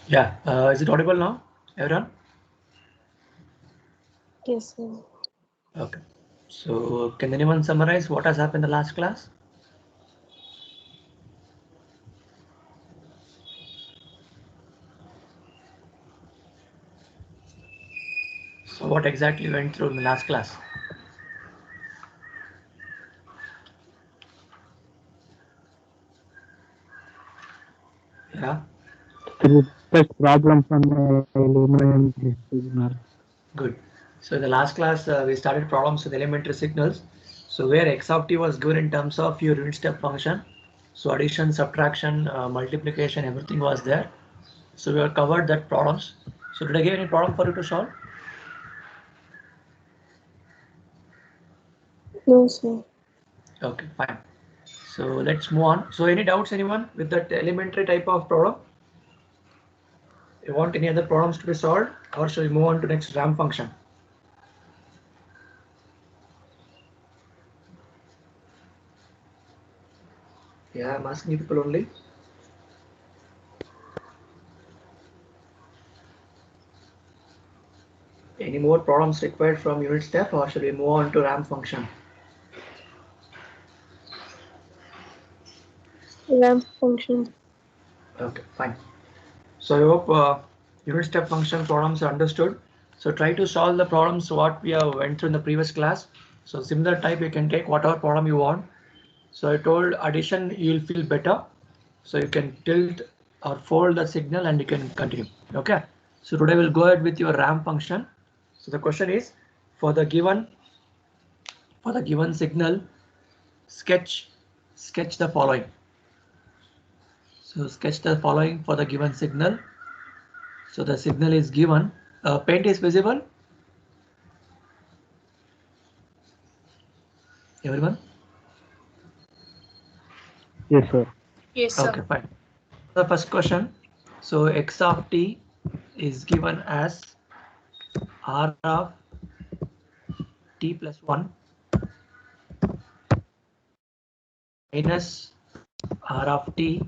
Yeah, is it audible now, everyone? Yes, sir. Okay. So can anyone summarize what has happened in the last class? So what exactly went through in the last class? Yeah, To discuss problem from the elementary signal. good. So in the last class, we started problems with elementary signals. So where x of t was given in terms of your unit step function. So addition, subtraction, multiplication, everything was there. So we have covered that problems. So did I give any problem for you to solve? No, sir. Okay, fine. So let's move on. So any doubts, anyone, with that elementary type of problem? You want any other problems to be solved, or shall we move on to next ramp function? Yeah, I'm asking people only. Any more problems required from unit step, or shall we move on to ramp function? Ramp function. Okay, fine. So I hope unit step function problems are understood. So try to solve the problems what we have went through in the previous class. So similar type, you can take whatever problem you want. So I told addition, you'll feel better. So you can tilt or fold the signal and you can continue. Okay. So today we'll go ahead with your ramp function. So the question is for the given signal, sketch the following. So sketch the following for the given signal. So the signal is given. Paint is visible. Everyone? Yes, sir. Yes, sir. Okay, fine. The first question. So x of t is given as r of t plus 1 minus r of t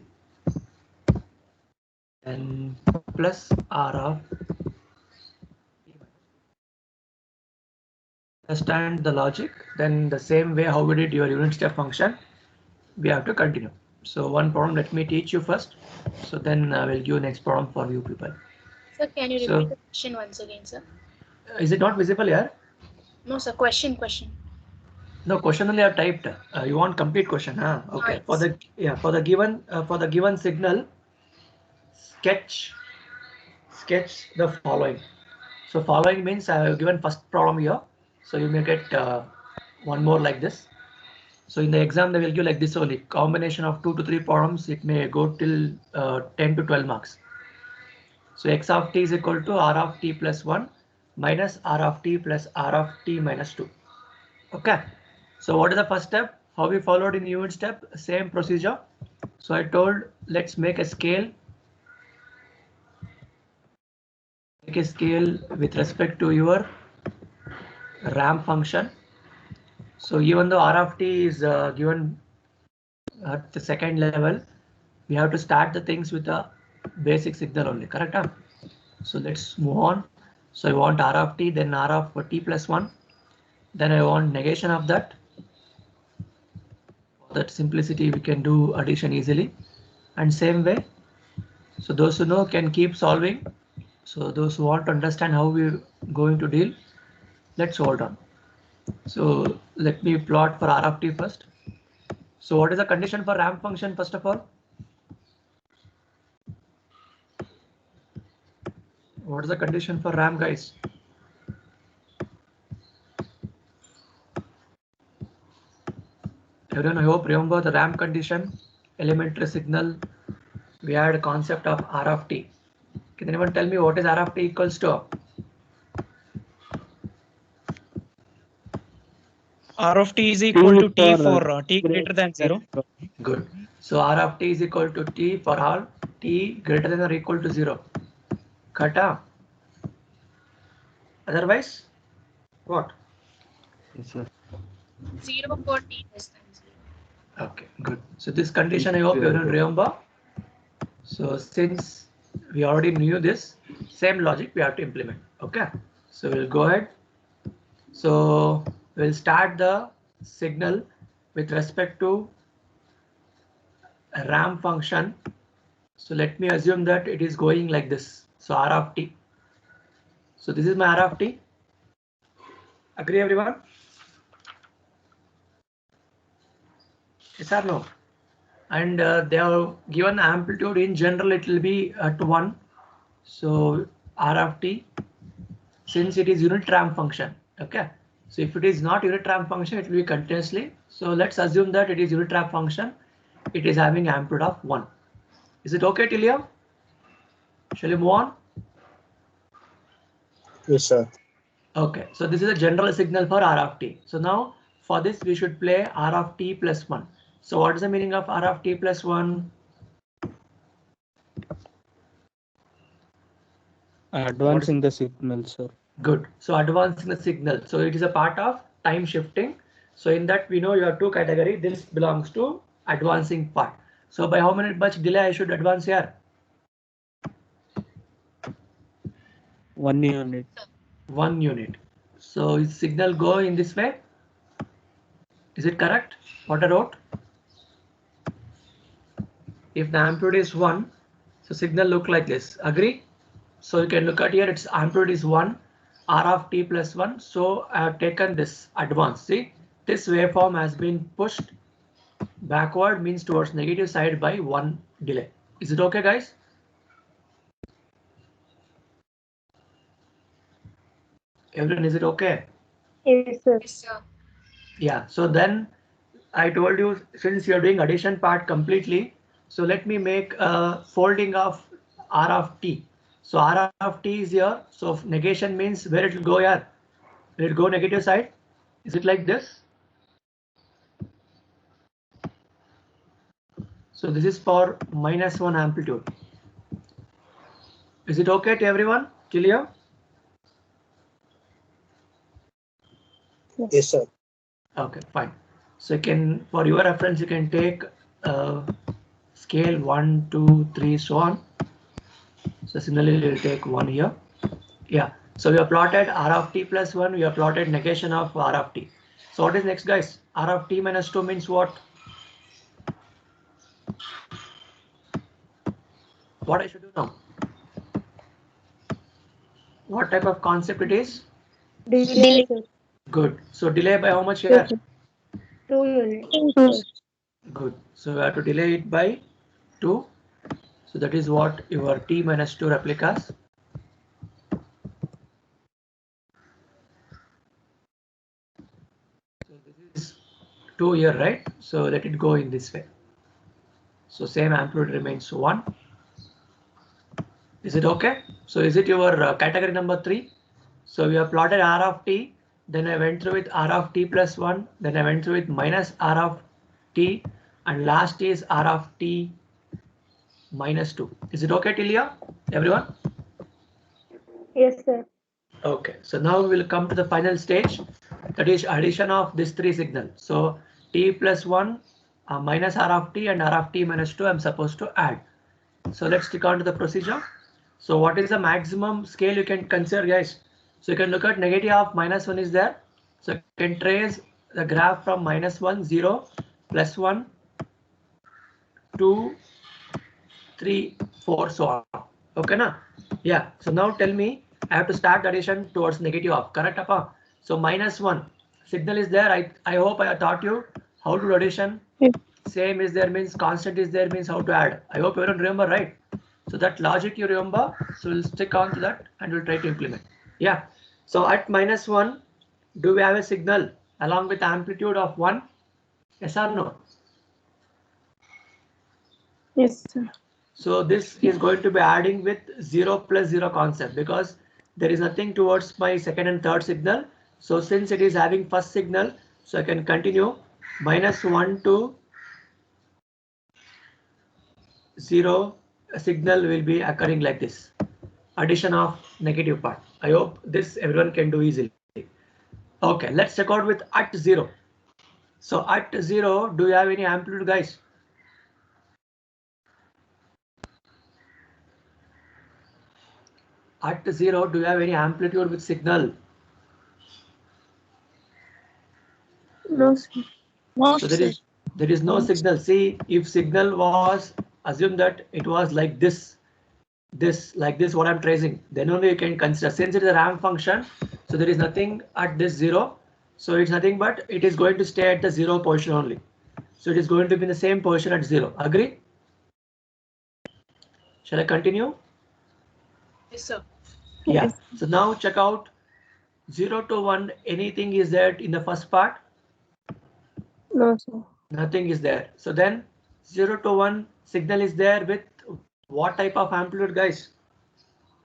and plus r of understand the logic. Then the same way how we did your unit step function, we have to continue. So one problem let me teach you first. So then I will give next problem for you people. Sir, can you So repeat the question once again, sir? is it not visible here? No, sir. Question. No, question only I have typed. You want complete question, huh? Okay. For Yes. the for the given signal, sketch the following. So following means I have given first problem here. So you may get one more like this. So in the exam they will give like this only. Combination of 2 to 3 problems. It may go till 10 to 12 marks. So x of t is equal to r of t plus 1 minus r of t plus r of t minus 2. Okay. So what is the first step? How we followed in the unit step? Same procedure. So I told let's make a scale. Make a scale with respect to your ramp function. So even though r of t is given at the second level, we have to start the things with a basic signal only, correct? Huh? So let's move on. So I want r of t, then r of t plus 1. Then I want negation of that. For that simplicity, we can do addition easily. And same way, so those who know can keep solving. So those who want to understand how we're going to deal, let's hold on. So let me plot for r of t first. So what is the condition for ramp function first of all? What is the condition for ramp, guys? Everyone, I hope remember the ramp condition, elementary signal. We had a concept of r of t. Can anyone tell me what is r of t equals to? R of t is equal to t for t greater greater than 0. Good. So r of t is equal to t for all t greater than or equal to 0. Kata. Otherwise, what? Yes, sir. 0 for t less than 0. Okay, good. So this condition I hope you will remember. So since We already knew this. Same logic we have to implement. Okay. So we'll go ahead. So we'll start the signal with respect to a ramp function. So let me assume that it is going like this. So R of t. So this is my R of t. Agree everyone? Yes or no? And they are given amplitude in general, it will be at 1. So R of t, since it is unit ramp function. Okay. So if it is not unit ramp function, it will be continuously. So let's assume that it is unit ramp function. It is having amplitude of 1. Is it okay till here? Shall we move on? Yes, sir. Okay, so this is a general signal for R of t. So now for this we should play R of t plus 1. So what is the meaning of R of t plus 1? Advancing the signal, sir. Good. So advancing the signal. So it is a part of time shifting. So in that we know you have two categories. This belongs to advancing part. So by how much delay I should advance here? 1 unit. 1 unit. So is signal go in this way? Is it correct? What I wrote? If the amplitude is 1, so signal look like this. Agree? So you can look at here, its amplitude is 1, R of t plus 1. So I have taken this advance. See, this waveform has been pushed backward, means towards negative side by 1 delay. Is it okay, guys? Everyone, is it okay? Yes, sir. Yes, sir. Yeah. So then I told you, since you're doing addition part completely, so let me make a folding of R of t. So R of t is here. So negation means where it will go here. Will it go negative side? Is it like this? So this is for -1 amplitude. Is it okay to everyone? Clear? Yes, sir. Okay, fine. So you can, for your reference, you can take scale 1, 2, 3, so on. So similarly, we'll take 1 here. Yeah. So we have plotted R of t plus 1. We have plotted negation of R of t. So what is next, guys? R of t minus 2 means what? What I should do now? What type of concept it is? Delay, sir. Good. So delay by how much here? Yes, sir. 2 units. Good. So we have to delay it by 2. So that is what your t minus 2 replicas. So this is 2 here, right? So let it go in this way. So same amplitude remains 1. Is it okay? So is it your category number 3? So we have plotted R of t. Then I went through with R of t plus 1. Then I went through with minus R of t. And last is R of t minus 2. Is it okay till here, everyone? Yes, sir. Okay, so now we will come to the final stage, that is addition of these 3 signals. So t plus 1 minus R of t and R of t minus 2 I'm supposed to add. So let's stick on to the procedure. So what is the maximum scale you can consider, guys? So you can look at negative of -1 is there. So you can trace the graph from -1, 0, +1, 2, 3, 4, so on. Okay, na? Yeah. So now tell me, I have to start addition towards negative of, correct, Appa? So -1 signal is there. I hope I taught you how to do addition. Yes. Same is there means constant is there means how to add. I hope everyone remember, right? So that logic you remember. So we'll stick on to that and we'll try to implement. Yeah. So at -1, do we have a signal along with amplitude of 1? Yes or no? Yes, sir. So this is going to be adding with 0 plus 0 concept, because there is nothing towards my second and third signal. So since it is having first signal, so I can continue -1 to 0 signal will be occurring like this. Addition of negative part. I hope this everyone can do easily. Okay, let's check out with at 0. So at 0, do you have any amplitude, guys? at 0, do you have any amplitude with signal? No, sir. No, So sir. there is no signal. See, if signal was, assume that it was like this, like this, what I'm tracing, then only you can consider. Since it is a ramp function, so there is nothing at this 0. So it's nothing but it is going to stay at the 0 position only. So it is going to be in the same position at 0. Agree? Shall I continue? Yes, sir. Yeah. Yes. So now check out 0 to 1. Anything is there in the first part? No, sir. Nothing is there. So then 0 to 1 signal is there with what type of amplitude, guys?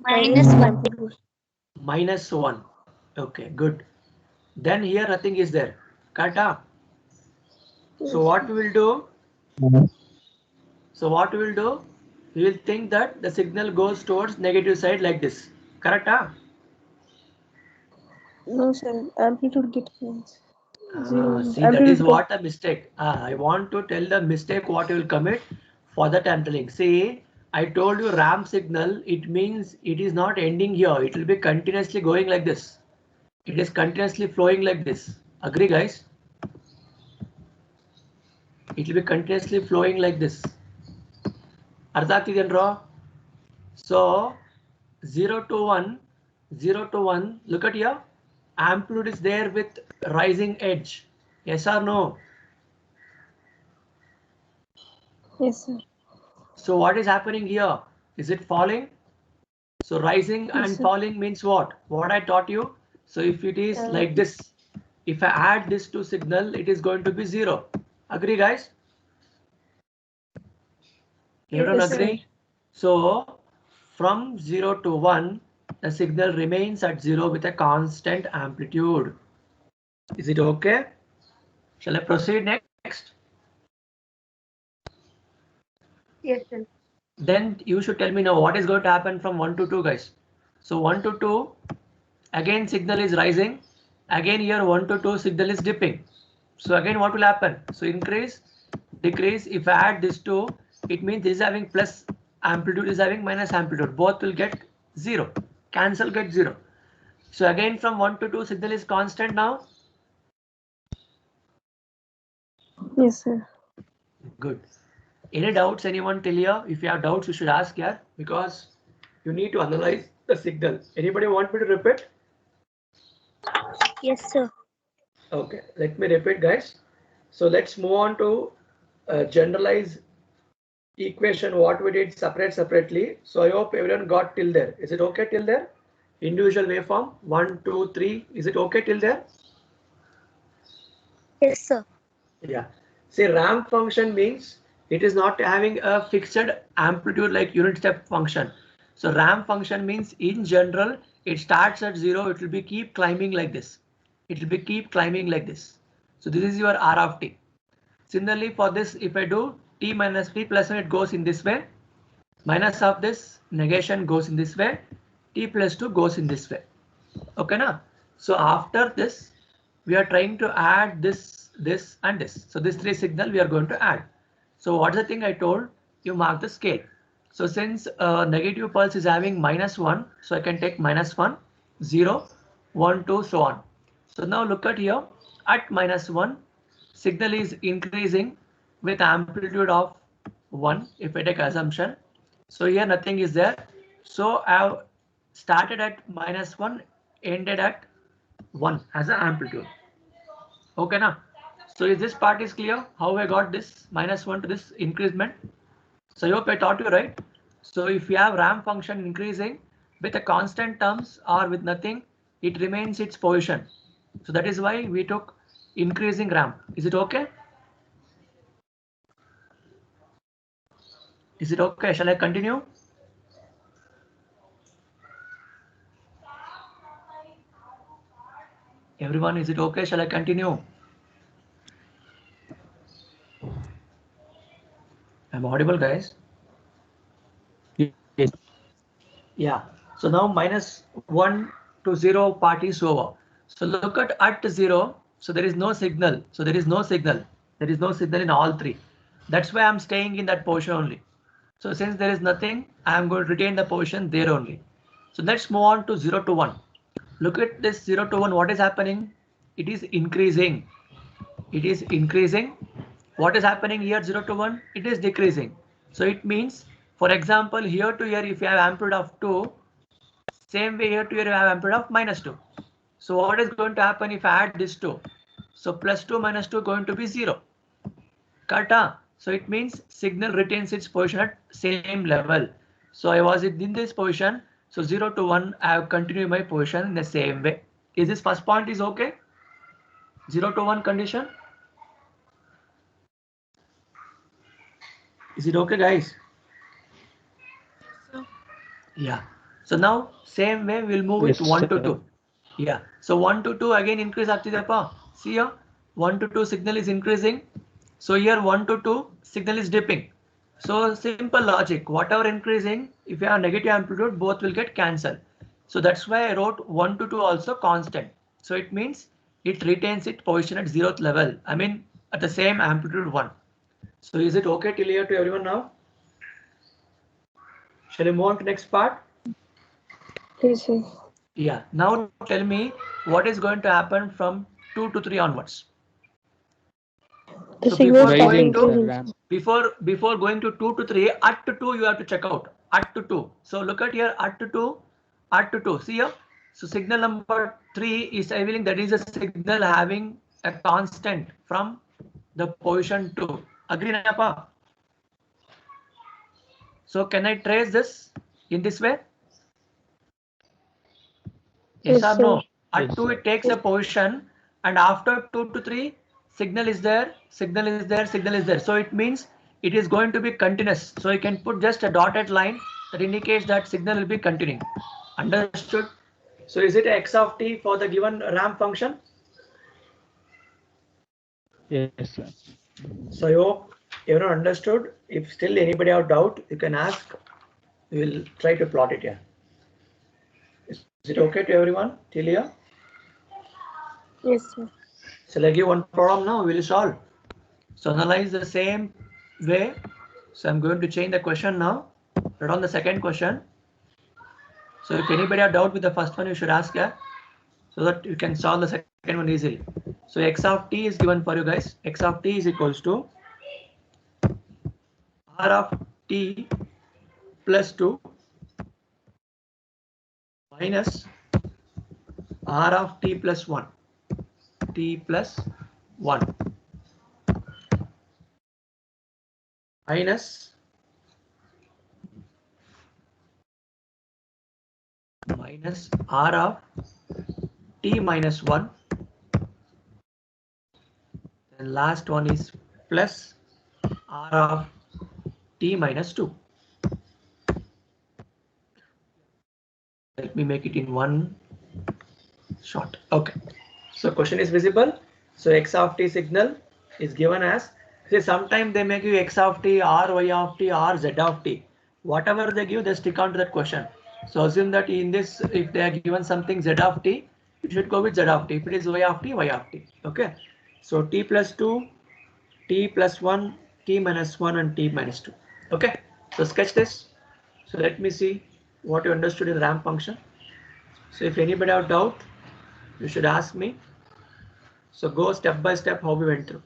-1. -1. Okay, good. Then here nothing is there. Kata. So what we will do? We will think that the signal goes towards negative side like this. Correct? No, sir. Amplitude difference. See, that is what a mistake. I want to tell the mistake what you will commit. For that I'm telling. See, I told you ramp signal. It means it is not ending here. It will be continuously going like this. It is continuously flowing like this. Agree, guys? It will be continuously flowing like this. So 0 to 1, 0 to 1, look at here. Amplitude is there with rising edge. Yes or no? Yes, sir. So what is happening here? Is it falling? So rising Yes, and sir. falling means what? What I taught you. So if it is like this, if I add this to signal, it is going to be 0. Agree, guys? Everyone Yes, agree? sir. So from 0 to 1, the signal remains at 0 with a constant amplitude. Is it okay? Shall I proceed next? Yes, sir. Then you should tell me now what is going to happen from 1 to 2, guys. So 1 to 2, again signal is rising. Again here 1 to 2 signal is dipping. So again what will happen? So increase, decrease. If I add this 2, it means this is having plus amplitude, is having minus amplitude. Both will get 0. Cancel, get 0. So again from 1 to 2 signal is constant now. Yes, sir. Good. Any doubts anyone till here? If you have doubts, you should ask here because you need to analyze the signal. Anybody want me to repeat? Yes, sir. Okay, let me repeat, guys. So let's move on to generalize equation what we did separately. So I hope everyone got till there. Is it okay till there? Individual waveform 1, 2, 3. Is it okay till there? Yes, sir. Yeah. See, ramp function means it is not having a fixed amplitude like unit step function. So ramp function means in general it starts at 0. It will be keep climbing like this. It will be keep climbing like this. So this is your R of t. Similarly for this, if I do t minus t plus 1, it goes in this way. Minus of this negation goes in this way. T plus 2 goes in this way. Okay, na? So after this, we are trying to add this, this and this. So this 3 signal we are going to add. So what's the thing I told? You mark the scale. So since negative pulse is having -1, so I can take -1, 0, 1, 2, so on. So now look at here at -1, signal is increasing with amplitude of 1 if I take assumption. So here nothing is there. So I have started at -1, ended at 1 as an amplitude. Okay, now. So is this part is clear? How I got this -1 to this increment? So I hope I taught you right. So if you have ramp function increasing with a constant terms or with nothing, it remains its position. So that is why we took increasing ramp. Is it okay? Is it okay? Shall I continue? Everyone, is it okay? Shall I continue? I'm audible, guys. Yes. Yeah. So now -1 to 0 part is over. So look at 0. So there is no signal. So there is no signal. There is no signal in all 3. That's why I'm staying in that position only. So since there is nothing, I am going to retain the position there only. So let's move on to 0 to 1. Look at this 0 to 1. What is happening? It is increasing. It is increasing. What is happening here 0 to 1? It is decreasing. So it means, for example, here to here, if you have amplitude of 2, same way here to here you have amplitude of -2. So what is going to happen if I add this 2? So +2 -2 going to be 0. Kata. So it means signal retains its position at same level. So I was in this position. So 0 to 1, I have continued my position in the same way. Is this first point is okay? 0 to 1 condition. Is it okay, guys? Sir. Yeah. So now same way we'll move Yes, with 1 to sir. 2. Yeah. So 1 to 2 again increase Archidapa. See here 1 to 2 signal is increasing. So here 1 to 2 signal is dipping. So simple logic, whatever increasing, if you have negative amplitude, both will get cancelled. So that's why I wrote 1 to 2 also constant. So it means it retains its position at 0th level. I mean at the same amplitude 1. So is it okay till here to everyone now? Shall we move on to next part? Yes, sir. Yeah. Now tell me what is going to happen from 2 to 3 onwards. The So signal before start going to increasing. ramp. before going to 2 to 3, at to 2 you have to check out at to 2. So look at here at to 2 see here. So signal number 3 is revealing that is a signal having a constant from the position 2. Agree, Napa? So can I trace this in this way? Yes Yes, or no? sir. At Yes, 2 sir. it takes a position, and after 2 to 3 signal is there, signal is there, signal is there. So it means it is going to be continuous. So you can put just a dotted line that indicates that signal will be continuing. Understood? So is it x of t for the given ramp function? Yes, sir. So I hope everyone understood. If still anybody have doubt, you can ask. We will try to plot it here. Is it okay to everyone till here? Yes, sir. Shall I give one problem now? We will solve. So analyze the same way. So I'm going to change the question now. Write on the second question. So if anybody have doubt with the first one, you should ask here, so that you can solve the second one easily. So x of t is given for you guys. X of t is equals to r of t plus 2 minus r of t plus 1. T plus 1 minus r of t minus 1, and last one is plus r of t minus 2. Let me make it in one shot. Okay. So question is visible. So x of t signal is given as, say sometimes they make you x of t or y of t or z of t. Whatever they give, they stick on to that question. So assume that in this, if they are given something z of t, you should go with z of t. If it is y of t, y of t. Okay. So t plus 2, t plus 1, t minus 1, and t minus 2. Okay. So sketch this. So let me see what you understood in ramp function. So if anybody have doubt, you should ask me. So go step by step how we went through.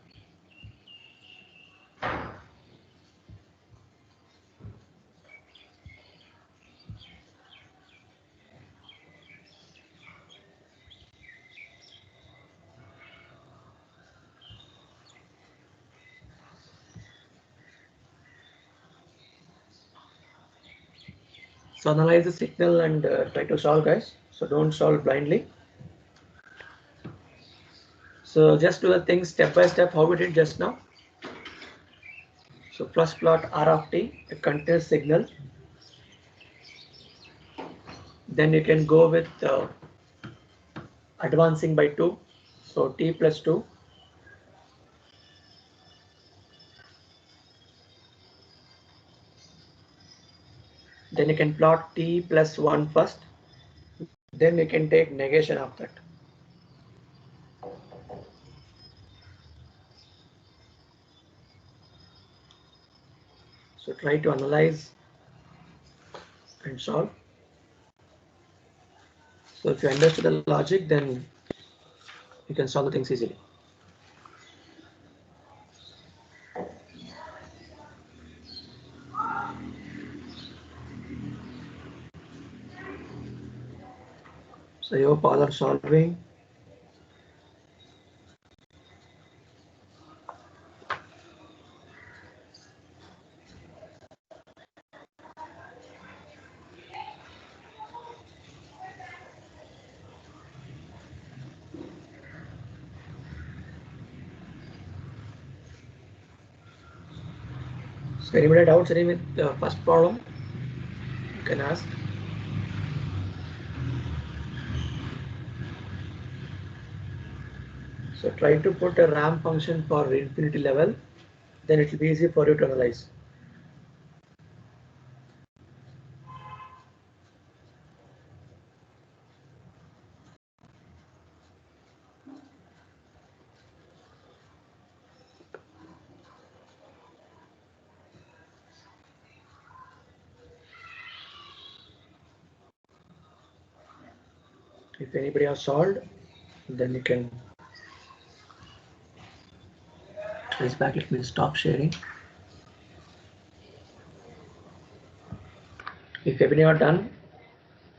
So analyze the signal and try to solve, guys. So don't solve blindly. So just do the things step by step how we did just now. So first plot r of t, a continuous signal. Then you can go with advancing by 2. So t plus 2. Then you can plot t plus 1 first. Then you can take negation of that. So try to analyze and solve. So if you understood the logic, then you can solve the things easily. So I hope all are solving. So anybody doubts any with the first problem? You can ask. So try to put a ramp function for infinity level, then it will be easy for you to analyze. If anybody has solved, then you can trace back. It means stop sharing. If everything are done,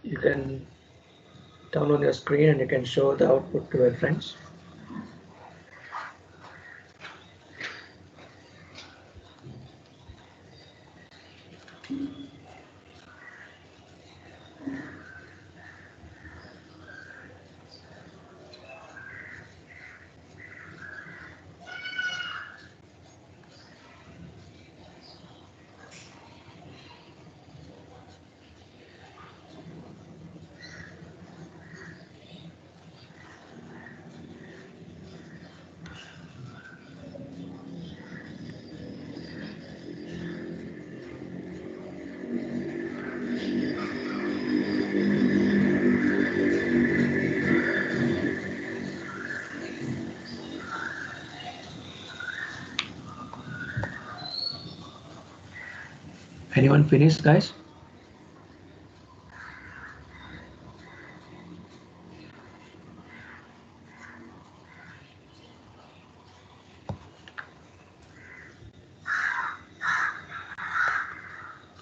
you can turn on your screen and you can show the output to your friends. Anyone finished, guys?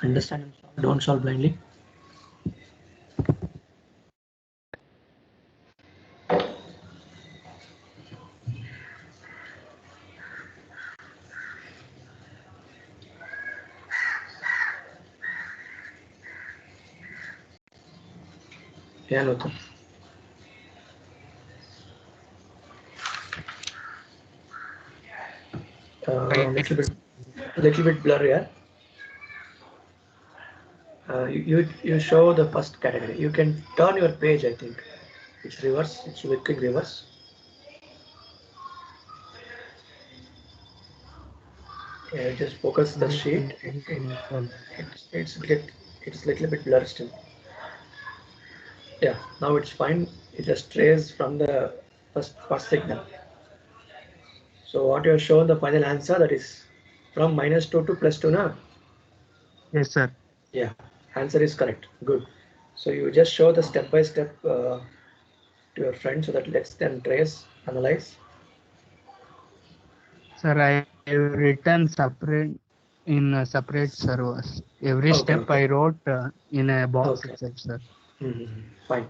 Understand and solve. Don't solve blindly. Yeah, Lothar. Little bit blurry. Yeah? You show the first category. You can turn your page. I think it's reverse. It should be click reverse. Yeah, just focus the sheet. It's little bit blurred still. Yeah, now it's fine. It just trace from the first signal. So what you have shown the final answer, that is from -2 to +2 now. Yes, sir. Yeah, answer is correct. Good. So you just show the step by step to your friend so that lets them trace, analyze. Sir, I have written separate in separate servers. Every Okay, step okay. I wrote in a box Okay. itself, sir. Fine.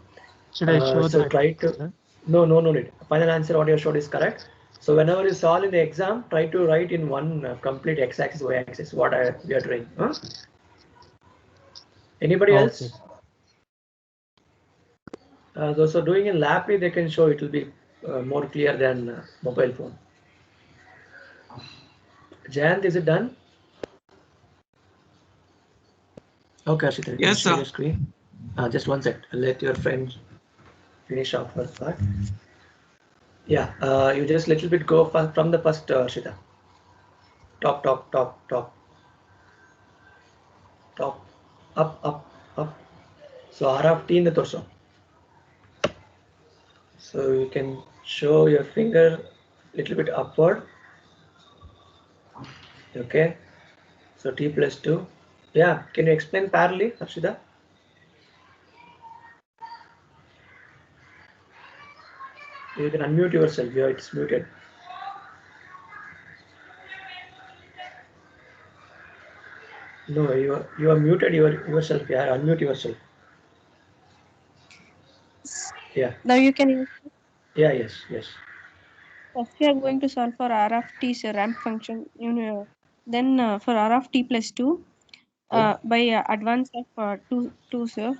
Should I show so that? try to Sir? no need. Final answer what you showed is correct. So whenever you solve in the exam, try to write in one complete x-axis, y-axis. What we are doing. Huh? Anybody else? Those who are doing in lab, they can show. It will be more clear than mobile phone. Jayant, is it done? Okay, Ashita, you can Yes, share sir. your screen. Just one sec. Let your friend finish off her part. Yeah, you just little bit go from the first, Ashita. Top, up. So R of T in the torso. So you can show your finger little bit upward. Okay. So T plus 2. Yeah. Can you explain parallelly, Harshita? You can unmute yourself. Yeah, it's muted. No, you are muted yourself. Yeah, unmute yourself. Yeah. Now you can. Yeah. Yes. First, we are going to solve for R of t is a ramp function. Then for R of t plus 2, by advance of 2, sir,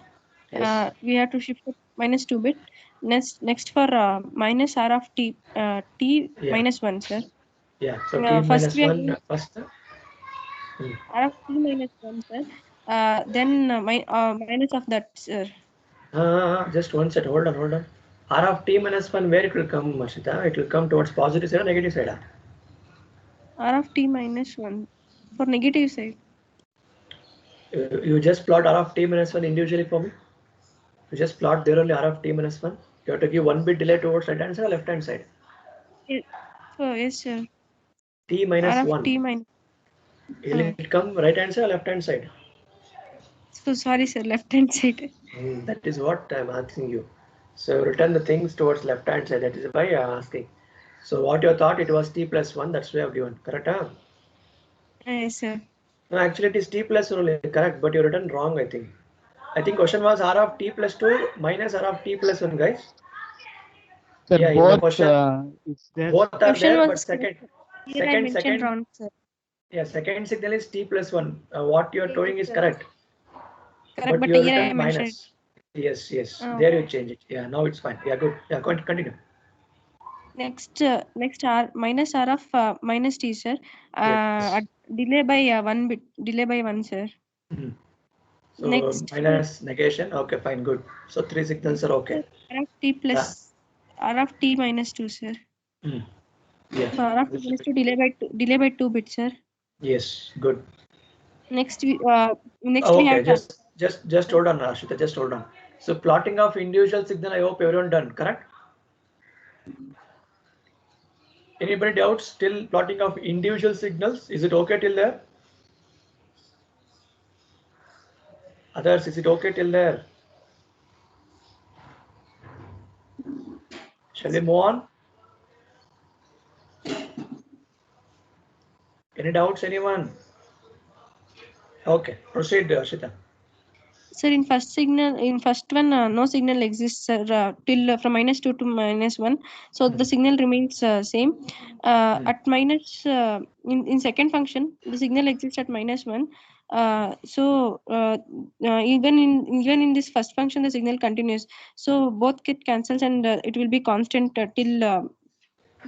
Yes. we have to shift it minus 2 bit. Next for minus R of t, Yeah. minus 1, sir. Yeah. So t First minus we are 1 going first. R of t minus 1, sir. Then minus of that, sir. Just one set. Hold on. R of t minus 1, where it will come, Marshita? It will come towards positive side or negative side? R of t minus 1 for negative side. You just plot R of t minus 1 individually for me. You just plot there only R of t minus 1. You have to give 1 bit delay towards right hand side or left hand side. So yes, sir. T minus R of 1. t minus. Will it come right hand side or left hand side? So sorry, sir. Left hand side. That is what I'm asking you. So return the things towards left hand side. That is why I'm asking. So what you thought it was t plus 1. That's why I've given. Correct? Huh? Yes, sir. No, actually it is t plus 1 only. Correct. But you written wrong, I think. I think question was R of t plus 2 minus R of t plus 1, guys. Sir, Yeah, in the both question, it's there. both are Question there, but was second, here I mentioned second, wrong, sir. yeah, second signal is t plus 1. What you are doing is correct. Correct, but you have here I written mentioned. minus. Yes. Oh. There you change it. Yeah, now it's fine. Yeah, good. Yeah, continue. Next R minus R of minus t, sir. Yes. Delay by 1 bit. Delay by 1, sir. Mhm. So Next minus negation. Okay, fine, good. So 3 signals are okay. R of t plus R of t minus 2, sir. Yeah. So R of t minus 2 delay by 2 bits, sir. Yes, good. Next we Okay, have just hold on, Ashita. Just hold on. So plotting of individual signal. I hope everyone done. Correct. Anybody doubts? Still plotting of individual signals. Is it okay till there? Others, is it okay till there? Shall we move on? Any doubts, anyone? Okay, proceed, Ashita. Sir, in first one, no signal exists, sir, till from minus 2 to minus 1. So the signal remains same. At minus, in second function, the signal exists at minus 1. Even in this first function, the signal continues. So both get cancels and it will be constant till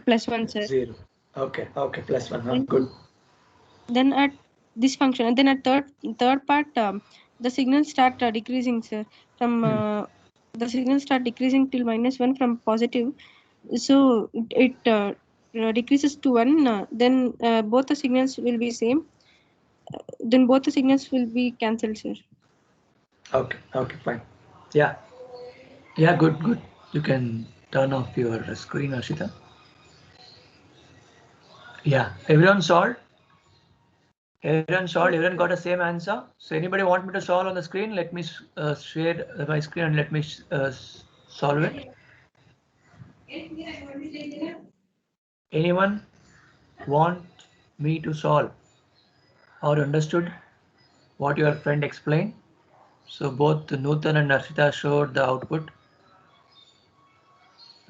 plus 1, sir. 0. Okay, plus 1. Good. Then at this function, and then at third part, the signals start decreasing, sir. From the signals start decreasing till minus 1 from positive. So it decreases to 1. Then both the signals will be same. Then both the signals will be cancelled, sir. Okay, fine. Yeah, good. You can turn off your screen, Ashita. Yeah, everyone solved? Everyone got the same answer. So anybody want me to solve on the screen? Let me share my screen and let me solve it. Anyone want me to solve or understood what your friend explained? So both Nutan and Arshita showed the output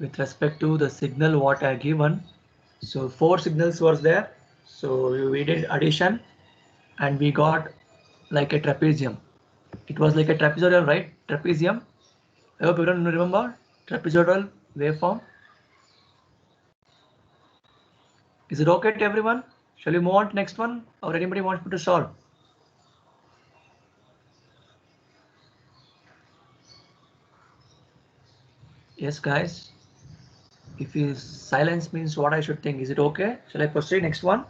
with respect to the signal what I given. So 4 signals was there. So we did addition and we got like a trapezium. It was like a trapezoidal, right? Trapezium. I hope everyone remember trapezoidal waveform. Is it okay to everyone? Shall we move on to next one or anybody wants me to solve? Yes, guys. If is silence means what I should think. Is it okay? Shall I proceed next one?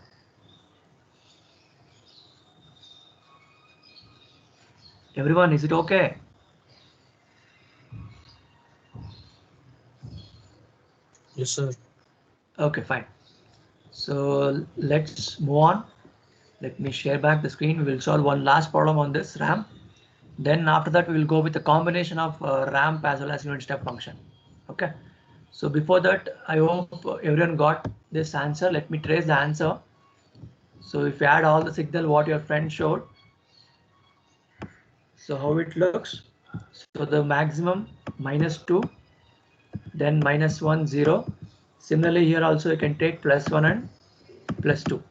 Everyone, is it okay? Yes, sir. Okay, fine. So let's move on. Let me share back the screen. We will solve one last problem on this ramp. Then after that, we will go with a combination of ramp as well as unit step function. Okay. So before that, I hope everyone got this answer. Let me trace the answer. So if you add all the signal what your friend showed, so how it looks. So the maximum -2, then -1, 0. Similarly here also you can take +1 and +2.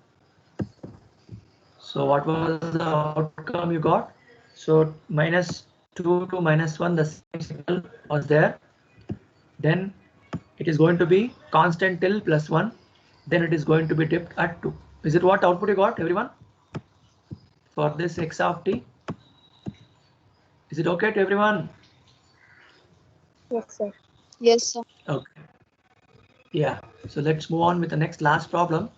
So what was the outcome you got? So -2 to -1, the same signal was there. Then it is going to be constant till +1. Then it is going to be dipped at 2. Is it what output you got, everyone? For this x of t? Is it okay to everyone? Yes, sir. Yes, sir. Okay. Yeah. So let's move on with the next last problem.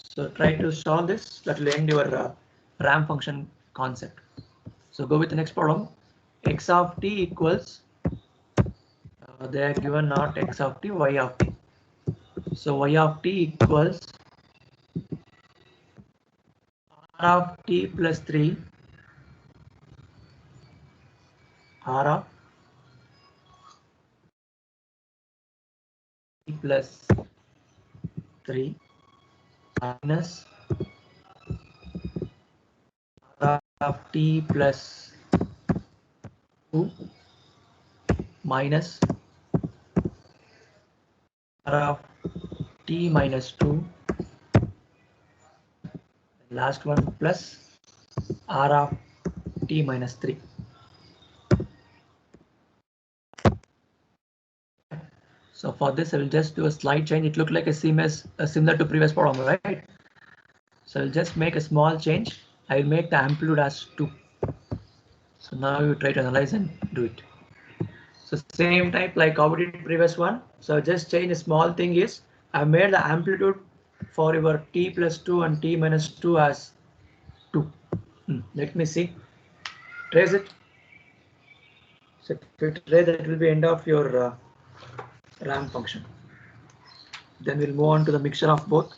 So try to solve this. That will end your RAM function concept. So go with the next problem. X of t equals, they are given not x of t, y of t. So y of t equals r of t plus 3, r of t plus 3 minus r of t plus 2 minus r of t minus 2, last one plus r of t minus 3. So for this I will just do a slight change. It looked like a similar to previous problem, right? So I'll just make a small change. I will make the amplitude as 2. So now you try to analyze and do it. So same type like how we did previous one. So just change a small thing is I made the amplitude for your t plus 2 and t minus 2 as 2. Let me see. Trace it. So if you trace it will be end of your RAM function. Then we'll move on to the mixture of both.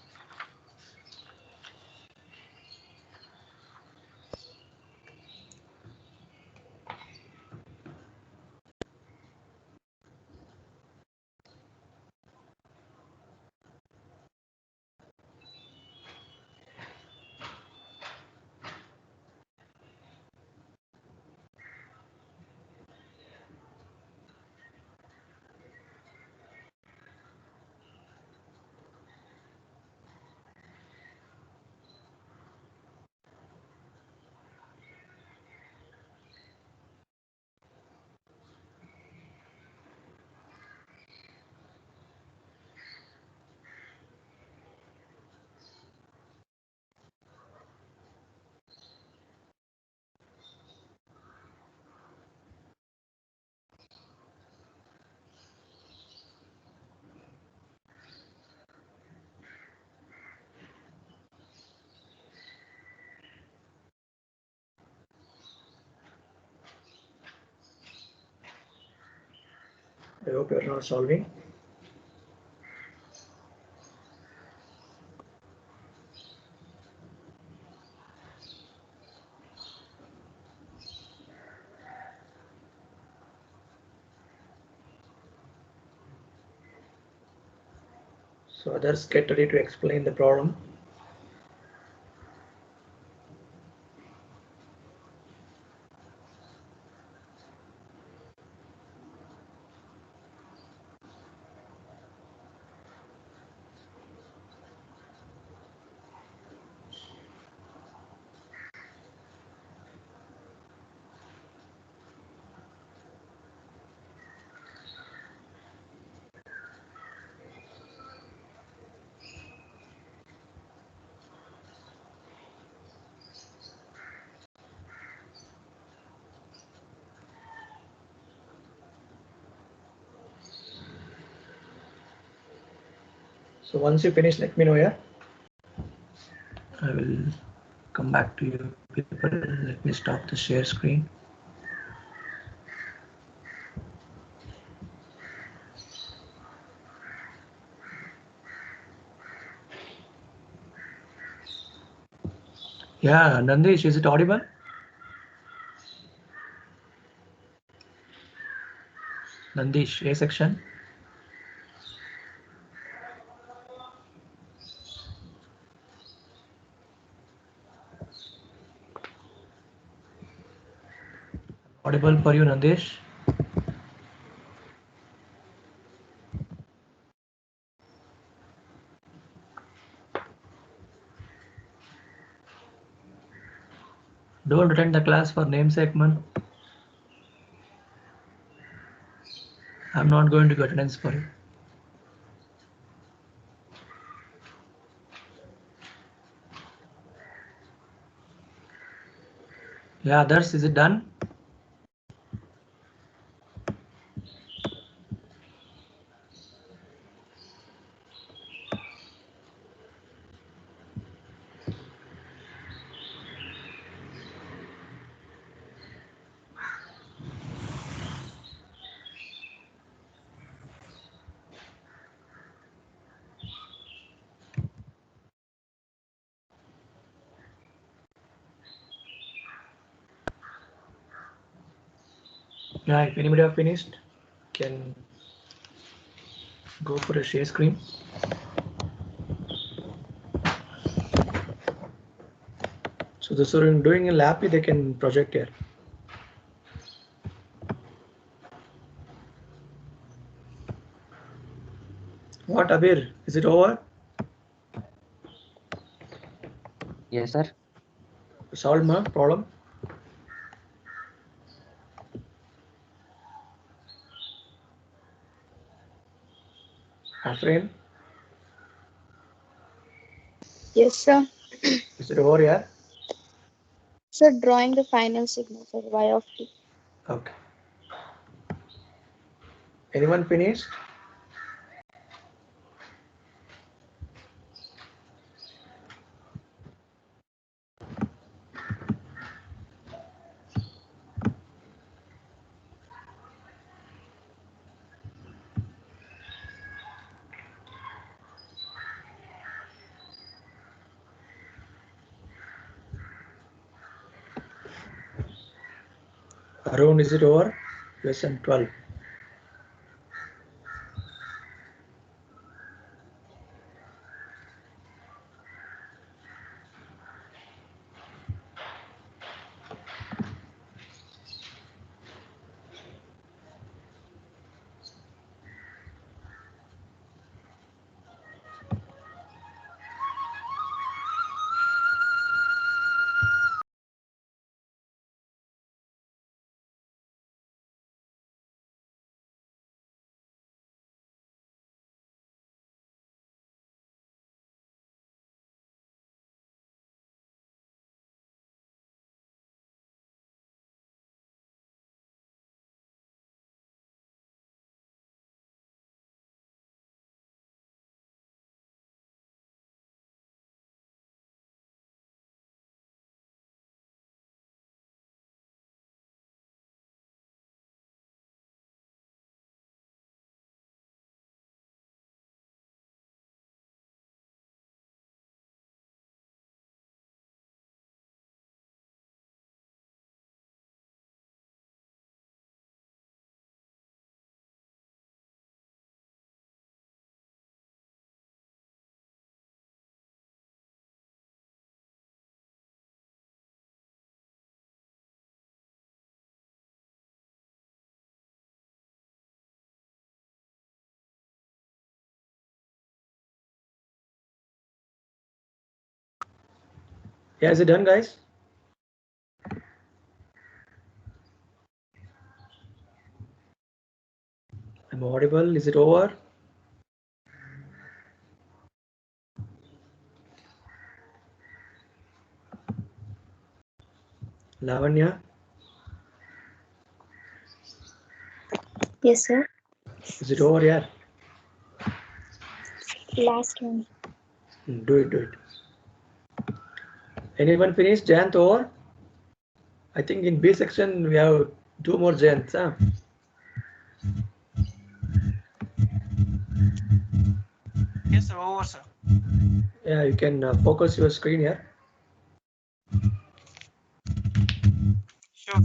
I hope you're now solving. So others get ready to explain the problem. So once you finish, let me know here. I will come back to you people. Let me stop the share screen. Yeah, Nandish, is it audible? Nandish, A section. audible for you, Nandesh? Don't attend the class for namesake, man. I'm not going to get attendance for you. Yeah, others, is it done? Yeah, if anybody have finished, can go for a share screen. So those who are doing a lab, they can project here. What, Abir? Is it over? Yes, sir. Solved my problem? Afrain? Yes, sir. Is it over here? Sir, drawing the final signature Y of t. Okay. Anyone finished? Arun, is it over? Lesson 12. Yeah, is it done, guys? I'm audible. Is it over? Lavanya, Yes, sir. is it over here? Last one. Do it, do it. Anyone finished? Jayant over? I think in B section we have 2 more Jayants. Huh? Yes, sir. Over, sir. Yeah, you can focus your screen here. Sure.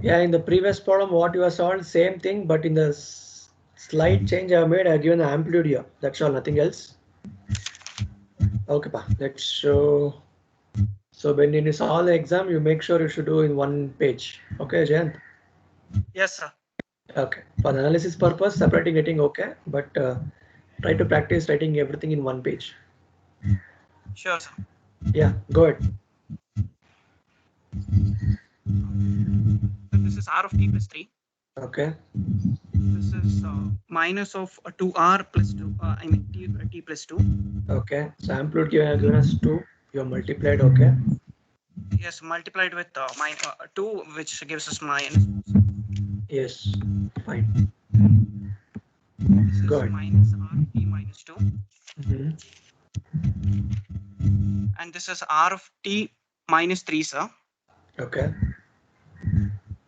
Yeah, in the previous problem, what you have solved, same thing, but in the slide change I have made, I have given the amplitude here. That's all, nothing else. Okay, pa. Let's show So when you solve the exam, you make sure you should do in one page. Okay, Jayant? Yes, sir. Okay. For the analysis purpose, separating writing okay, but try to practice writing everything in one page. Sure, sir. Yeah, go ahead. So this is r of t plus 3. Okay. This is minus of 2r plus 2. I mean t plus 2. Okay. So amplitude given us 2. You have multiplied. Okay. Yes, multiplied with 2, which gives us minus. Yes. Fine. This Go is ahead. minus r of t minus 2. Mhm. And this is r of t minus 3, sir. Okay.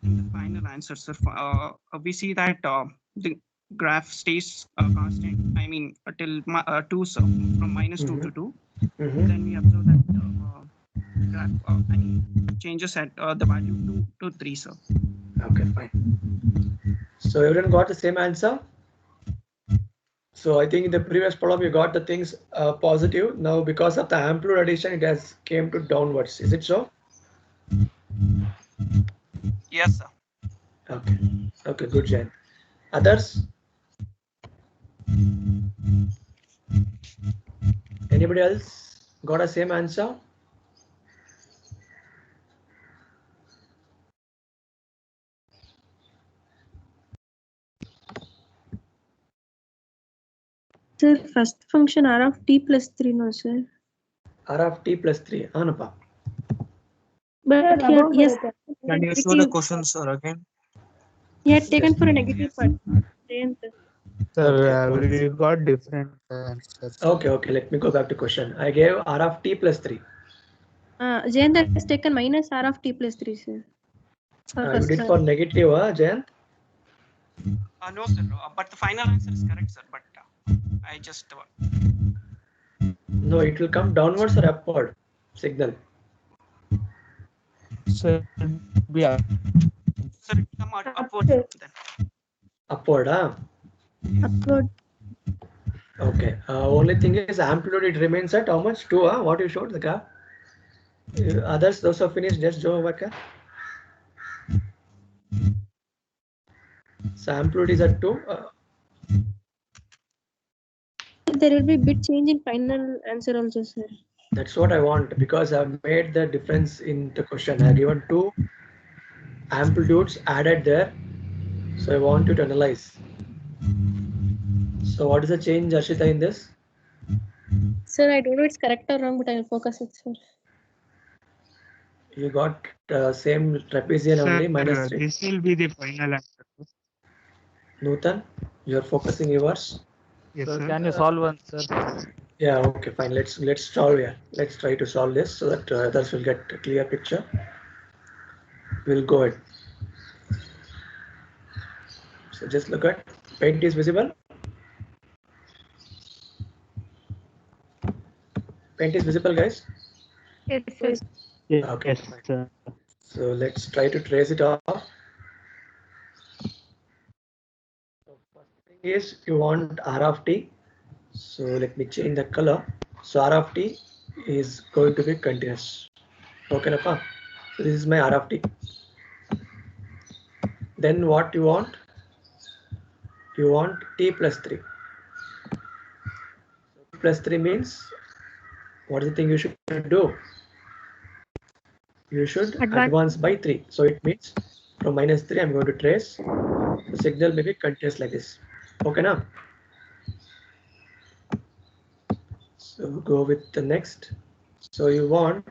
In the final answer, sir, we see that the graph stays constant. I mean, till 2, sir, from minus 2 to 2. Mhm. Then we observe that graph changes at the value 2 to 3, sir. Okay, fine. So everyone got the same answer? So I think in the previous problem you got the things positive. Now because of the amplitude addition, it has came to downwards. Is it so? Yes, sir. Okay. Okay, good, Jen. Others? Anybody else got a same answer? Sir, first function r of t plus 3, no, sir. R of t plus 3. Anapa. But here, yes, Can you show the question, sir, again? he had taken Yes. for a negative part. Jayant. Sir, Okay. we got different answers. Okay, okay. Let me go back to question. I gave R of t plus 3. Jayant has taken minus r of t plus 3, sir. You did for negative, Jayant? No, sir. But the final answer is correct, sir. But I just No, it will come downwards or upward signal. Sir, we are sir, it come upward then. Upward, huh? Upward. Okay. Only thing is amplitude, it remains at how much? 2, huh? What you showed the graph? Others, those who finished, just go back. So amplitude is at 2. There will be bit change in final answer also, sir. That's what I want because I've made the difference in the question. I've given 2 amplitudes added there. So I want you to analyze. So what is the change, Ashita, in this? Sir, I don't know it's correct or wrong, but I will focus it, sir. You got same trapezium only, minus 3. This will be the final answer. Nutan, you're focusing yours. Yes, Sir, sir. can you solve one, sir? Yeah, okay, fine. Let's solve here. Let's try to solve this so that others will get a clear picture. We'll go ahead. So just look at paint is visible. Paint is visible, guys. Yes, sir. Yes, Okay, yes, sir. so let's try to trace it off. So first thing is you want R of t. So let me change the color. So R of t is going to be continuous. Okay, Napa? So this is my R of t. Then what you want? You want t plus 3. So t plus 3 means what is the thing you should do? You should advance by 3. So it means from minus 3 I'm going to trace. The signal may be continuous like this. Okay, now. So go with the next. So you want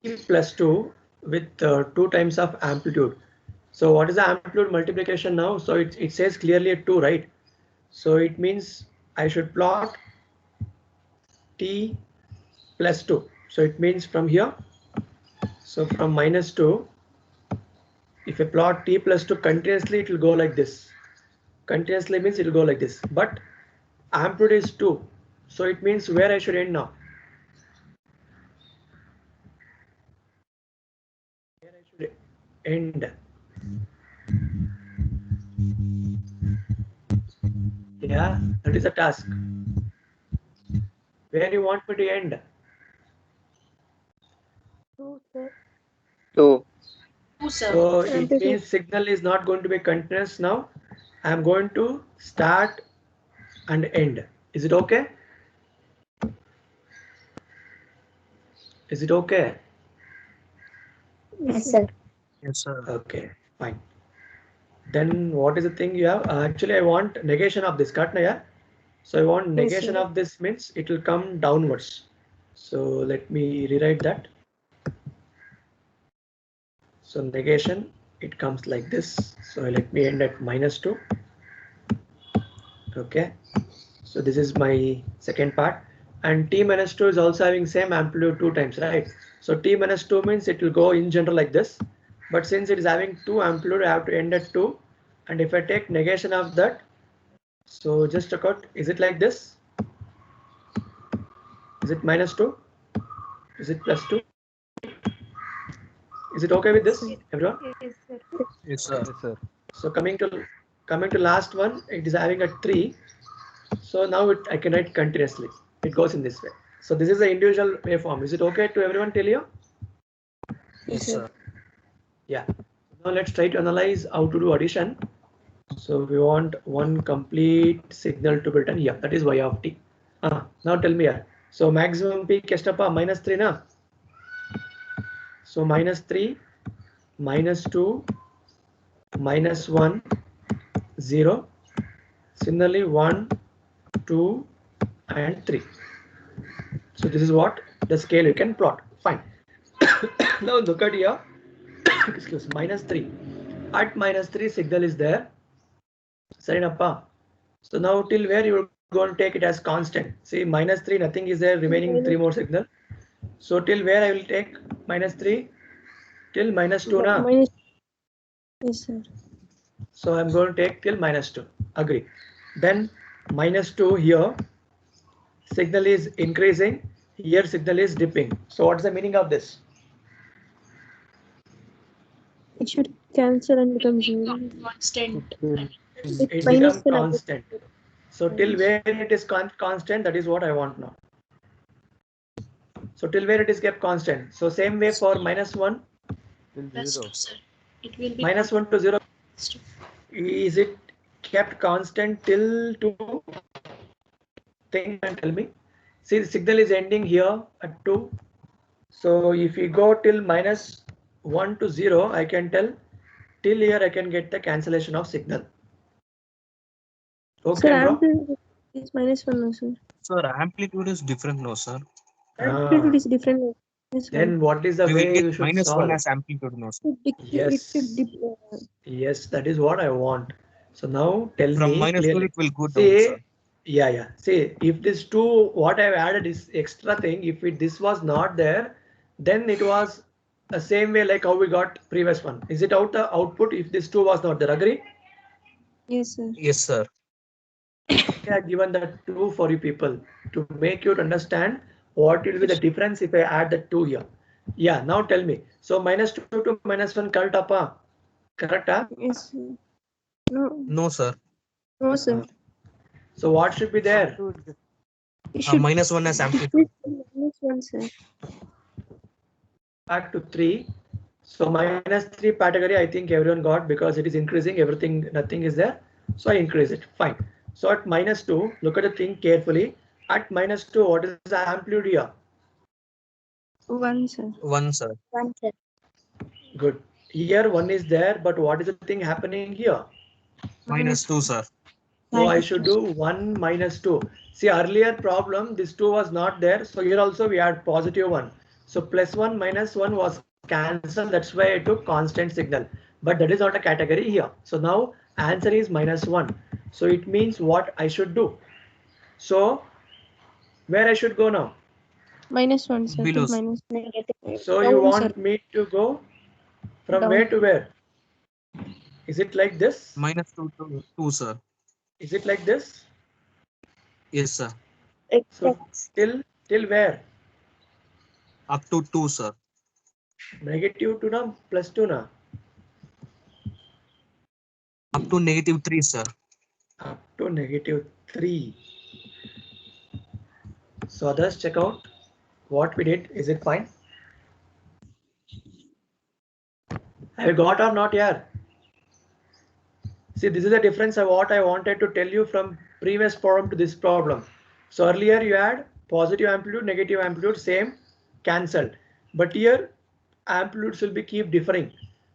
t plus 2 with 2 times of amplitude. So what is the amplitude multiplication now? So it says clearly at 2, right? So it means I should plot t plus 2. So it means from here. So from minus 2, if I plot t plus 2 continuously, it will go like this. Continuously means it will go like this. But amplitude is 2. So it means where I should end now. Where I should end. Yeah, that is a task. Where you want me to end? Two. So it means signal is not going to be continuous now. I'm going to start and end. Is it okay? Is it okay? Yes, sir. Yes, sir. Okay, fine. Then what is the thing you have? Actually, I want negation of this, cut na, yeah? So I want negation of this means it will come downwards. So let me rewrite that. So negation, it comes like this. So let me end at -2. Okay. So this is my second part. And t-2 is also having same amplitude 2 times, right? So t-2 means it will go in general like this. But since it is having 2 amplitude, I have to end at 2. And if I take negation of that, so just check out, is it like this? Is it -2? Is it +2? Is it okay with this, everyone? Yes, sir. So coming to last one, it is having a 3. So now I can write continuously. It goes in this way. So this is the individual waveform. Is it okay to everyone till here? Yes, sir. Yeah. Now let's try to analyze how to do addition. So we want one complete signal to be written here. That is y of t. Now tell me here. So maximum peak estapa -3 na. So -3, -2, -1, 0. Similarly 1, 2, and 3. So this is what the scale you can plot. Fine. Now look at here. Excuse me, -3. At -3 signal is there. Sarinappa. So now till where you are going to take it as constant. See -3, nothing is there, remaining 3 more signal. So till where I will take -3 till -2 na. Yes, sir. So I'm going to take till -2. Agree. Then -2 here. Signal is increasing. Here signal is dipping. So what's the meaning of this? It should cancel and become 0. Constant. It minus becomes one. constant. So till where it is constant, that is what I want now. So till where it is kept constant. So same way for -1. +2, sir. It will be -1 to 0. +2. Is it kept constant till 2? Think and tell me. See, the signal is ending here at 2. So if we go till -1 to 0, I can tell till here I can get the cancellation of signal. Okay, Sir, bro. amplitude is -1, no, sir. Sir, amplitude is different, no, sir. Amplitude is different. Then what is the We way will get you should -1 solve? as amplitude, no, sir. Yes. Yes, that is what I want. So now tell From me -2 clearly. it will go down, See, sir. yeah. See, if this 2, what I've added is extra thing. If this was not there, then it was the same way like how we got previous one. Is it out the output if this 2 was not there? Agree? Yes, sir. Yes, sir. I have given that 2 for you people to make you to understand what will be the difference if I add the 2 here. Yeah, now tell me. So -2 to -1 correct apa? Correct? Yes, sir. No. No, sir. No, sir. So what should be there? It should -1 as amplitude. -1, sir. Back to 3. So -3 category, I think everyone got because it is increasing. Everything, nothing is there. So I increase it. Fine. So at -2, look at the thing carefully. At -2, what is the amplitude here? 1, sir. 1, sir. 1, sir. Good. Here 1 is there, but what is the thing happening here? -2, sir. So I should do 1 -2. See, earlier problem, this 2 was not there. So here also we had +1. So +1 -1 was cancelled. That's why I took constant signal. But that is not a category here. So now answer is -1. So it means what I should do. So where I should go now? -1, sir. Below, sir. Negative. So you Down, want sir. me to go from Down. where to where? Is it like this? -2 to 2, sir. Is it like this? Yes, sir. So till where? Up to 2, sir. -2 na +2 na? Up to -3, sir. Up to -3. So others check out what we did. Is it fine? Have you got or not here? See, this is the difference of what I wanted to tell you from previous problem to this problem. So earlier you had positive amplitude, negative amplitude, same, cancelled. But here amplitudes will be keep differing.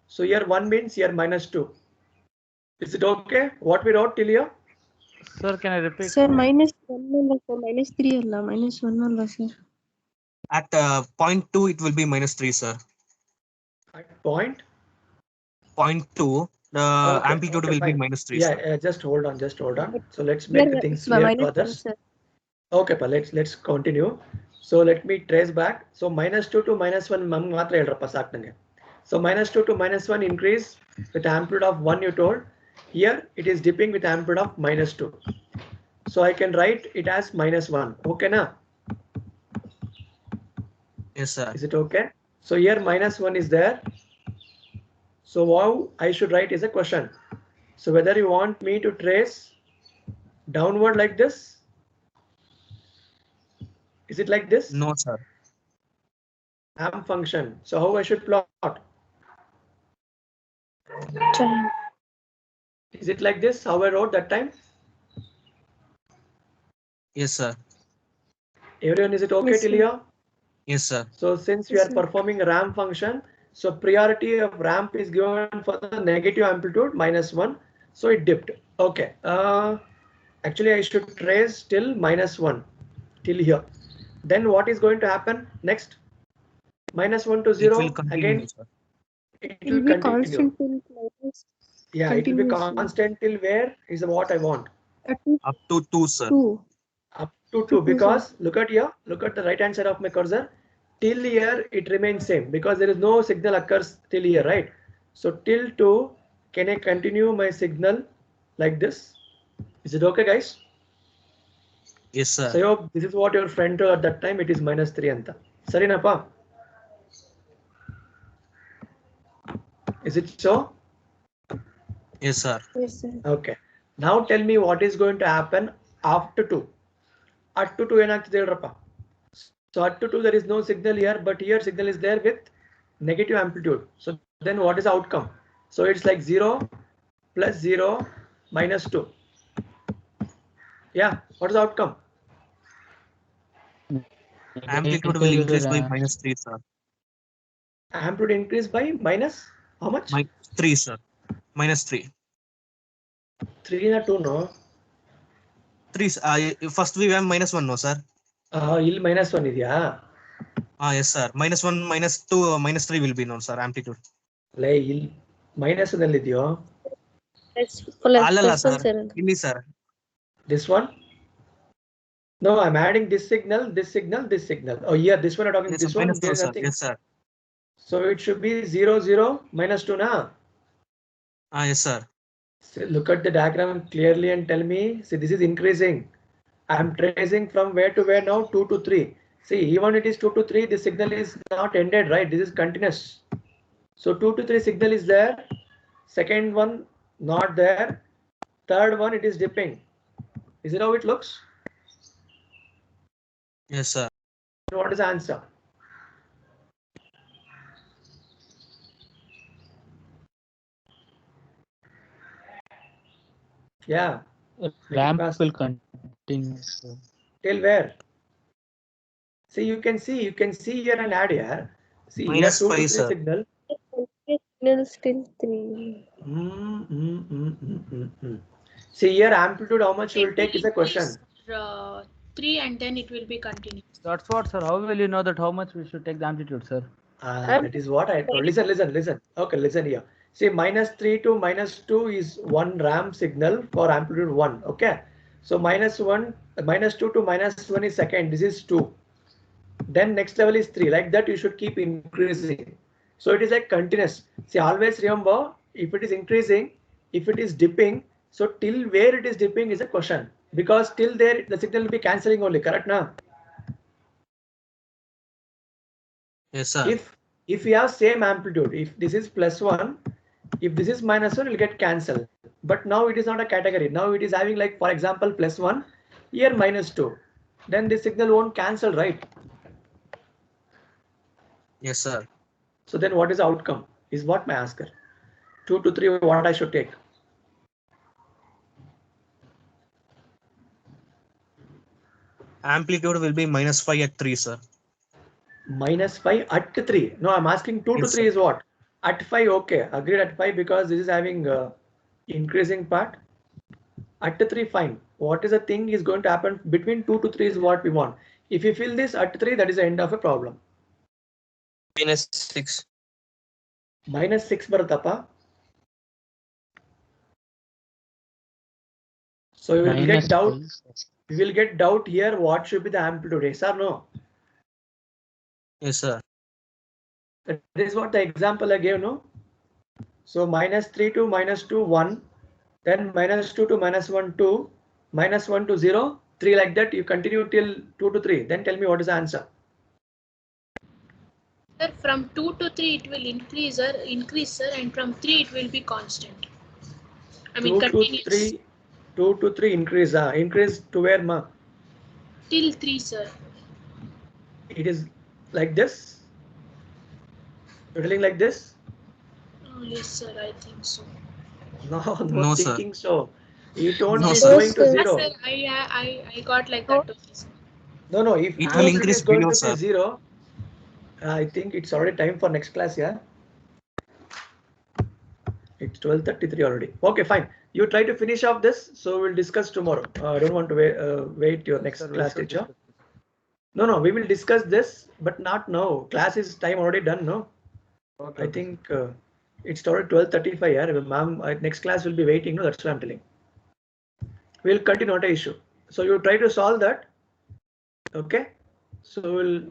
So here 1 means here -2. Is it okay? What we wrote till here? Sir, can I repeat? Sir, -1 sir, -3 ಅಲ್ಲ -1 ಅಲ್ಲ sir. At point 2, it will be -3, sir. At point? Point 2, the Okay, amplitude okay, will fine. be -3, Yeah, sir. just hold on, just hold on. So let's make the things clear for -1 others. sir. Okay, pa, let's continue. So let me trace back. So -2 to -1 ಮಾತ್ರ ಹೇಳ್ರಪ್ಪ ಸಾಕು ನಂಗೆ. So -2 to -1 increase with amplitude of 1 you told. Here it is dipping with amplitude of -2. So I can write it as -1. Okay na? Yes, sir. Is it okay? So here -1 is there. So how I should write is a question. So whether you want me to trace downward like this? Is it like this? No, sir. Amp function. So how I should plot? Is it like this? How I wrote that time? Yes, sir. Everyone, is it okay Yes, till sir. here? Yes, sir. So since we Yes, are sir. performing a ramp function, so priority of ramp is given for the negative amplitude -1. So it dipped. Okay. Actually, I should trace till -1 till here. Then what is going to happen next? -1 to 0 It will continue, again. sir. It It will be constant till minus Yeah, it will be continuously. constant till where is what I want. Up to 2, sir. 2. Up to 2 2, because look at here, look at the right hand side of my cursor. Till here it remains same because there is no signal occurs till here, right? So till 2, can I continue my signal like this? Is it okay, guys? Yes, sir. So I hope this is what your friend told at that time. It is -3 anta. Sarinapa? Is it so? Yes, sir. Yes, sir. Okay. Now tell me what is going to happen after 2. At 2 ಏನಾಗ್ತಿದೆ ಹೇಳ್ರಪ್ಪ. So at 2 there is no signal here, but here signal is there with negative amplitude. So then what is the outcome? So it's like 0 plus 0 minus 2. Yeah, what is the outcome? Amplitude will increase by -3, sir. Amplitude increase by minus how much? -3, sir. -3. 3 na 2 no? 3. First we have -1, no, sir. ಇಲ್ಲಿ -1 ಇದೆಯಾ? Yes, sir. -1, -2, -3 will be no, sir. Amplitude. ಲೇ ಇಲ್ಲಿ minus ನಲ್ಲಿ ಇದೆಯೋ? ಅಲ್ಲಲ್ಲ, sir. ಇಲ್ಲಿ, sir. This one? No, I'm adding this signal, this signal, this signal. Oh yeah, this one I'm talking. Yes, This sir. one. -2, There's sir. nothing. Yes, sir. So it should be 0 0 -2 na. Yes, sir. So look at the diagram clearly and tell me. See, this is increasing. I'm tracing from where to where now? 2 to 3. See, even it is 2 to 3, the signal is not ended, right? This is continuous. So 2 to 3 signal is there. Second one not there. Third one it is dipping. Is it how it looks? Yes, sir. What is the answer? Yeah. Ramp Fast. will continue. Sir. Till where? See, you can see here and add here. See, here -5, 2 to 3 sir. signal. Signal still 3. See here amplitude, how much you will take is a question. 3 and then it will be continuous. That's what, sir. How will you know that how much we should take the amplitude, sir? That is what I told. Listen. Okay, listen here. See, -3 to -2 is one ramp signal for amplitude 1. Okay. So -2 to -1 is second. This is 2. Then next level is 3. Like that, you should keep increasing. So it is like continuous. See, always remember, if it is increasing, if it is dipping, so till where it is dipping is a question. Because till there, the signal will be cancelling only. Correct now? Yes, sir. If we have same amplitude, if this is +1, if this is -1, it will get cancelled. But now it is not a category. Now it is having, like, for example, +1, here -2. Then this signal won't cancel, right? Yes, sir. So then what is the outcome? is what my asker. 2 to 3, what I should take? Amplitude will be -5 at 3, sir. -5 at 3. No, I'm asking 2 to Yes, 3 sir. is what? At 5, okay. Agreed at 5 because this is having increasing part. At 3, fine. What is the thing is going to happen between 2 to 3 is what we want. If you fill this at 3, that is the end of a problem. -6. -6 baratapa. So you will get Minus doubt. 5. You will get doubt here. What should be the amplitude? Yes or no? Yes, sir. That is what the example I gave, no? So -3 to -2, 1. Then -2 to -1, 2. -1 to 0, 3 like that. You continue till 2 to 3. Then tell me what is the answer. Sir, from 2 to 3 it will increase, sir, and from 3 it will be constant. I mean 2 to continuous. 3. 2 to 3 increase. Increase to where, ma? Till 3, sir. It is like this. You're telling like this? Oh, yes, sir, I think so. No, No, sir. thinking so. It won't No, be sir. going to Yes, sir. Yes, 0. sir, I got like that only, sir. No. If It will amplitude increase is going below, to sir. be 0, I think it's already time for next class. Yeah. It's 12:33 already. Okay, fine. You try to finish off this, so we'll discuss tomorrow. I don't want to wait your next Sir, we class, should teacher. discuss this. No, we will discuss this, but not now. Class is time already done, no? Okay, I think it's already 12:35. Yeah, ma'am. Next class will be waiting. No, that's what I'm telling. We'll continue, not an issue. So you try to solve that. Okay. So we'll